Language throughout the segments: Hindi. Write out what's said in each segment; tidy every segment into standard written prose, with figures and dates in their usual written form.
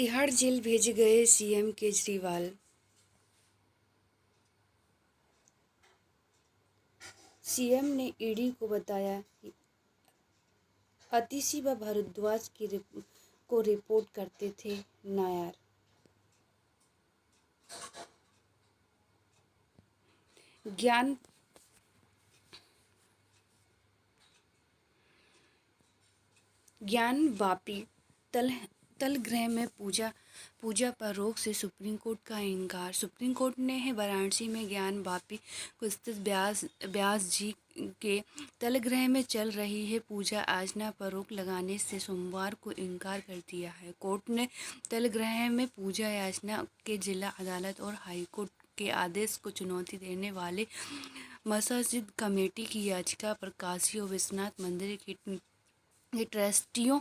तिहाड़ जेल भेजे गए सीएम केजरीवाल। सीएम ने ईडी को बताया कि अतिशी व भारद्वाज को रिपोर्ट करते थे नायर। ज्ञान वापी तलगृह में पूजा पर रोक से सुप्रीम कोर्ट का इनकार। सुप्रीम कोर्ट ने है वाराणसी में ज्ञान वापी को स्थित व्यास जी के तलगृह में चल रही है पूजा अर्चना पर रोक लगाने से सोमवार को इनकार कर दिया है। कोर्ट ने तलगृह में पूजा अर्चना के जिला अदालत और हाईकोर्ट के आदेश को चुनौती देने वाले मस्जिद कमेटी की याचिका पर काशी और विश्वनाथ मंदिर के ट्रस्टियों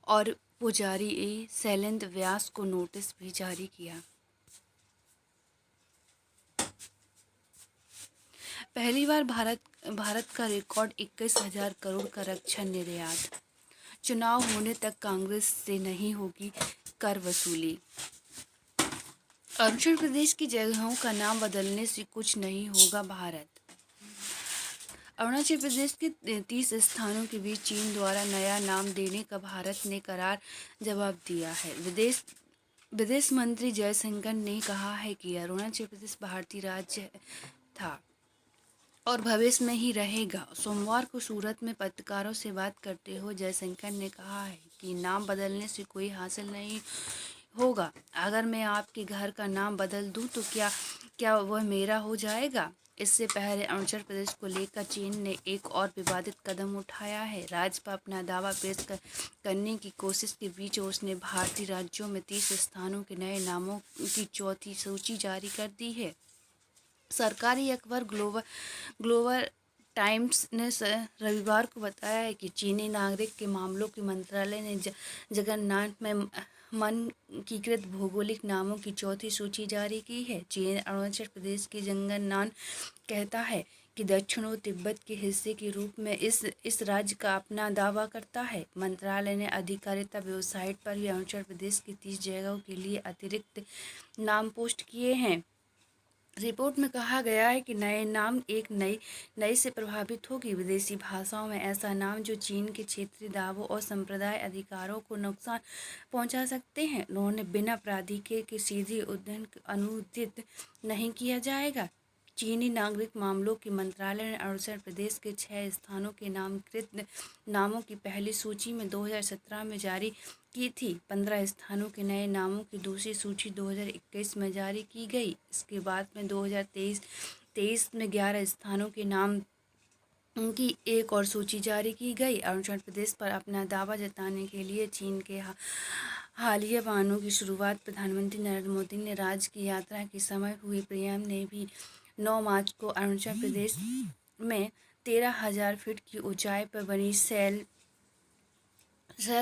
और पुजारी शैलेंद्र व्यास को नोटिस भी जारी किया। पहली बार भारत का रिकॉर्ड 21,000 करोड़ का रक्षा निर्यात। चुनाव होने तक कांग्रेस से नहीं होगी कर वसूली। अरुणाचल प्रदेश की जगहों का नाम बदलने से कुछ नहीं होगा भारत। अरुणाचल प्रदेश के 30 स्थानों के बीच चीन द्वारा नया नाम देने का भारत ने करार जवाब दिया है। विदेश मंत्री जयशंकर ने कहा है कि अरुणाचल प्रदेश भारतीय राज्य था और भविष्य में ही रहेगा। सोमवार को सूरत में पत्रकारों से बात करते हुए जयशंकर ने कहा है कि नाम बदलने से कोई हासिल नहीं होगा। अगर मैं आपके घर का नाम बदल दूं तो क्या वह मेरा हो जाएगा? इससे पहले अरुणाचल प्रदेश को लेकर चीन ने एक और विवादित कदम उठाया है। राज्य पर अपना दावा पेश करने की कोशिश के बीच उसने भारतीय राज्यों में 30 स्थानों के नए नामों की चौथी सूची जारी कर दी है। सरकारी अखबार ग्लोबल टाइम्स ने रविवार को बताया है कि चीनी नागरिक के मामलों के मंत्रालय ने जगन्नाथ में मानकीकृत भौगोलिक नामों की चौथी सूची जारी की है। चीन अरुणाचल प्रदेश की जगन्नाथ कहता है कि दक्षिण और तिब्बत के हिस्से के रूप में इस राज्य का अपना दावा करता है। मंत्रालय ने आधिकारिक वेबसाइट पर भी अरुणाचल प्रदेश की 30 जगहों के लिए अतिरिक्त नाम पोस्ट किए हैं। रिपोर्ट में कहा गया है कि नए नाम एक नई से प्रभावित होगी विदेशी भाषाओं में ऐसा नाम जो चीन के क्षेत्रीय दावों और संप्रदाय अधिकारों को नुकसान पहुंचा सकते हैं। उन्होंने बिना प्राधिकरण के सीधे उद्धरण अनुदित नहीं किया जाएगा। चीनी नागरिक मामलों के मंत्रालय ने अरुणाचल प्रदेश के 6 स्थानों के नामकृत नामों की पहली सूची में 2017 में जारी की थी। 15 स्थानों के नए नामों की दूसरी सूची 2021 में जारी की गई। इसके बाद में 2023 में 11 स्थानों के नाम की एक और सूची जारी की गई। अरुणाचल प्रदेश पर अपना दावा जताने के लिए चीन के हालिया बयानों की शुरुआत प्रधानमंत्री नरेंद्र मोदी ने राज्य की यात्रा के समय हुई। पीएम ने भी 9 मार्च को अरुणाचल प्रदेश में 13,000 फीट की ऊंचाई पर बनी सैल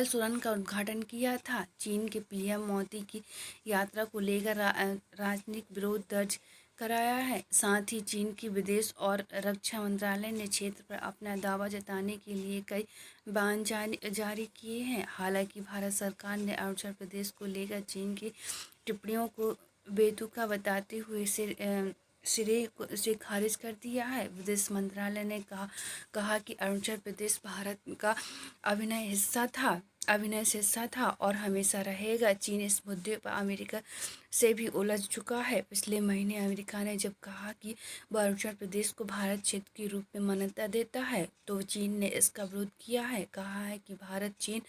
सुरंग का उद्घाटन किया था। चीन के पीएम मोदी की यात्रा को लेकर राजनीतिक विरोध दर्ज कराया है। साथ ही चीन की विदेश और रक्षा मंत्रालय ने क्षेत्र पर अपना दावा जताने के लिए कई बयान जारी किए हैं। हालांकि भारत सरकार ने अरुणाचल प्रदेश को लेकर चीन की टिप्पणियों को बेतुका बताते हुए सिरे से खारिज कर दिया है। विदेश मंत्रालय ने कहा कि अरुणाचल प्रदेश भारत का अभिन्न हिस्सा था और हमेशा रहेगा। चीन इस मुद्दे पर अमेरिका से भी उलझ चुका है। पिछले महीने अमेरिका ने जब कहा कि वह अरुणाचल प्रदेश को भारत क्षेत्र के रूप में मान्यता देता है तो चीन ने इसका विरोध किया है। कहा है कि भारत चीन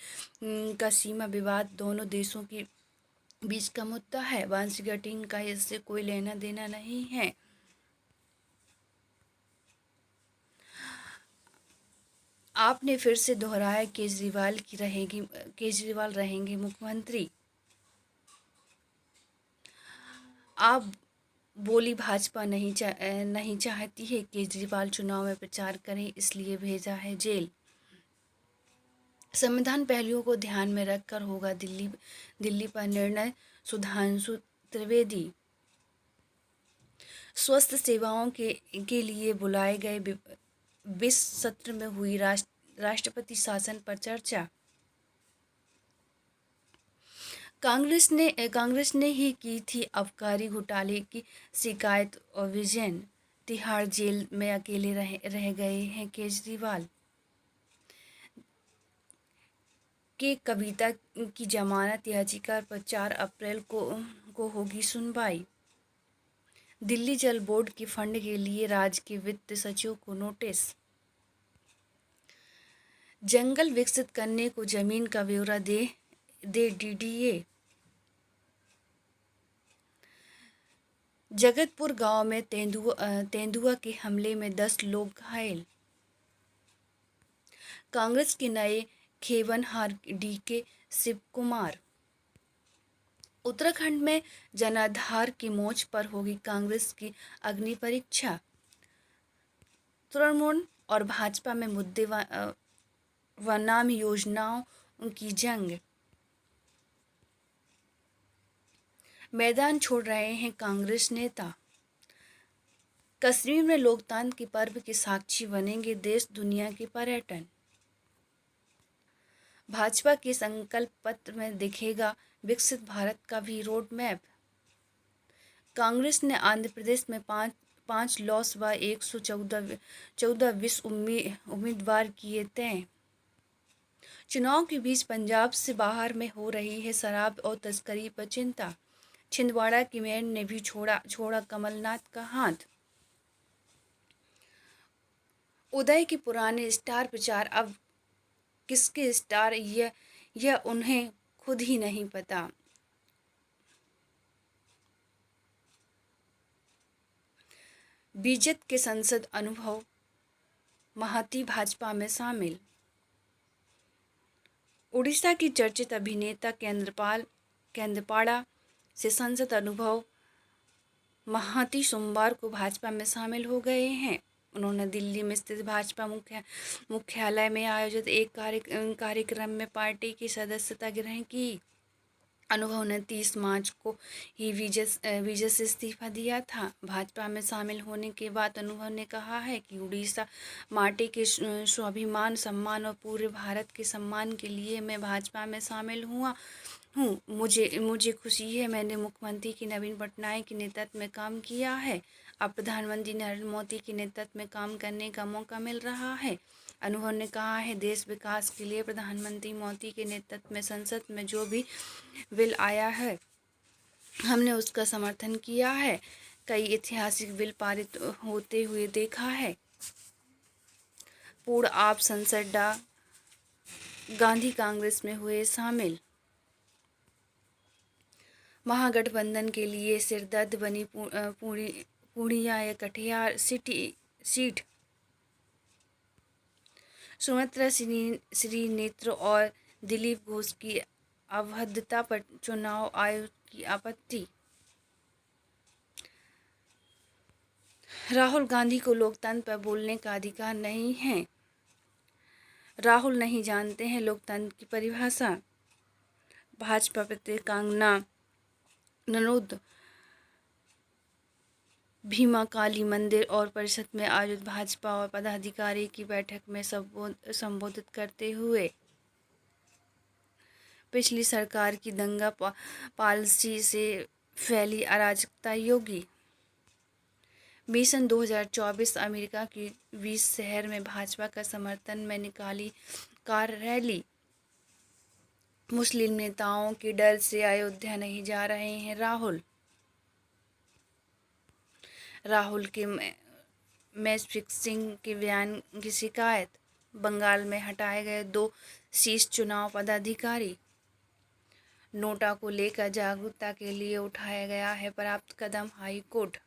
का सीमा विवाद दोनों देशों के बीच का मुद्दा है। वाशिंगटन का इससे कोई लेना देना नहीं है। आपने फिर से दोहराया केजरीवाल रहेंगे मुख्यमंत्री। आप बोली भाजपा नहीं चाहती है केजरीवाल चुनाव में प्रचार करें, इसलिए भेजा है जेल। संविधान पहलुओं को ध्यान में रखकर होगा दिल्ली पर निर्णय। सुधांशु त्रिवेदी। स्वास्थ्य सेवाओं के लिए बुलाए गए 20 सत्र में हुई राष्ट्रपति शासन पर चर्चा। कांग्रेस ने ही की थी आबकारी घोटाले की शिकायत और विजयन। तिहाड़ जेल में अकेले रह गए हैं केजरीवाल। के कविता की जमानत याचिका पर 4 अप्रैल को होगी सुनवाई। दिल्ली जल बोर्ड के फंड के लिए राज्य के वित्त सचिव को नोटिस। जंगल विकसित करने को जमीन का ब्यौरा दे डीडीए। जगतपुर गांव में तेंदुआ के हमले में 10 लोग घायल। कांग्रेस के नए खेवनहार डीके शिव कुमार। उत्तराखंड में जनाधार की मोर्च पर होगी कांग्रेस की अग्नि परीक्षा। तृणमूल और भाजपा में मुद्दे व नाम योजनाओं की जंग। मैदान छोड़ रहे हैं कांग्रेस नेता। कश्मीर में लोकतंत्र के पर्व के साक्षी बनेंगे देश दुनिया के पर्यटन। भाजपा के संकल्प पत्र में दिखेगा विकसित भारत का भी रोड मैप। कांग्रेस ने आंध्र प्रदेश में पांच लॉस व 114 उम्मीदवार किए तय। चुनाव के बीच पंजाब से बाहर में हो रही है शराब और तस्करी पर चिंता। छिंदवाड़ा की मेयर ने भी छोड़ा कमलनाथ का हाथ। उदय के पुराने स्टार प्रचार अब किसके स्टार यह उन्हें खुद ही नहीं पता। बीजेपी के संसद अनुभव महाती भाजपा में शामिल। उड़ीसा की चर्चित अभिनेता केंद्रपाड़ा से संसद अनुभव महाती सोमवार को भाजपा में शामिल हो गए हैं। उन्होंने दिल्ली में स्थित भाजपा मुख्यालय में आयोजित एक कार्यक्रम में पार्टी की सदस्यता ग्रहण की। अनुभव ने 30 मार्च को ही विजय से इस्तीफा दिया था। भाजपा में शामिल होने के बाद अनुभव ने कहा है कि उड़ीसा माटी के स्वाभिमान, सम्मान और पूरे भारत के सम्मान के लिए मैं भाजपा में शामिल हुआ हूँ। मुझे खुशी है मैंने मुख्यमंत्री की नवीन पटनायक के नेतृत्व में काम किया है। अब प्रधानमंत्री नरेंद्र मोदी के नेतृत्व में काम करने का मौका मिल रहा है। अनुभव ने कहा है देश विकास के लिए प्रधानमंत्री मोदी के नेतृत्व में संसद में जो भी बिल आया है हमने उसका समर्थन किया है। कई ऐतिहासिक बिल पारित होते हुए देखा है। पूर्ण आप सांसद डा गांधी कांग्रेस में हुए शामिल। महागठबंधन के लिए सिरदर्द बनी पूर्णिया या कटिहार सीट। सुमित्रा श्री नेत्र और दिलीप घोष की अवैधता पर चुनाव आयोग की आपत्ति। राहुल गांधी को लोकतंत्र पर बोलने का अधिकार नहीं है। राहुल नहीं जानते हैं लोकतंत्र की परिभाषा। भाजपा प्रत्येक कांगना ननौद भीमा काली मंदिर और परिषद में आयोजित भाजपा और पदाधिकारी की बैठक में संबोधित करते हुए पिछली सरकार की दंगा पॉलिसी से फैली अराजकता योगी। मिशन 2024 अमेरिका की 20 शहर में भाजपा का समर्थन में निकाली कार रैली। मुस्लिम नेताओं के डर से अयोध्या नहीं जा रहे हैं राहुल के मैच फिक्सिंग के बयान की शिकायत। बंगाल में हटाए गए 2 शीर्ष चुनाव पदाधिकारी। नोटा को लेकर जागरूकता के लिए उठाया गया है पर्याप्त कदम। High court.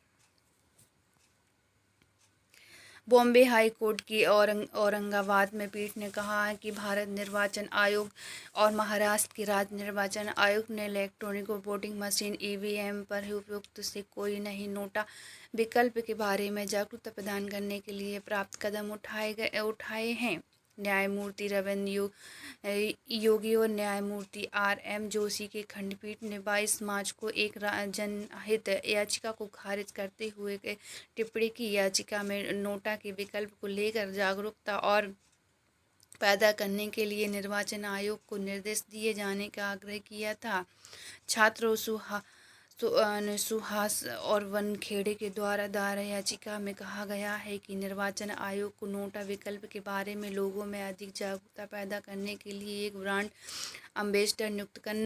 Bombay High Court की औरंगाबाद में पीठ ने कहा है कि भारत निर्वाचन आयोग और महाराष्ट्र के राज्य निर्वाचन आयोग ने इलेक्ट्रॉनिक वोटिंग मशीन ईवीएम पर उपयुक्त से कोई नहीं नोटा विकल्प के बारे में जागरूकता प्रदान करने के लिए पर्याप्त कदम उठाए हैं। न्यायमूर्ति रविंद्र योगी और न्यायमूर्ति RM जोशी की खंडपीठ ने 22 मार्च को एक जनहित याचिका को खारिज करते हुए टिप्पणी की। याचिका में नोटा के विकल्प को लेकर जागरूकता और पैदा करने के लिए निर्वाचन आयोग को निर्देश दिए जाने का आग्रह किया था। छात्रों सुहास और वनखेड़े के द्वारा दायर याचिका में कहा गया है कि निर्वाचन आयोग को नोटा विकल्प के बारे में लोगों में अधिक जागरूकता पैदा करने के लिए एक ब्रांड एम्बेसडर नियुक्त करना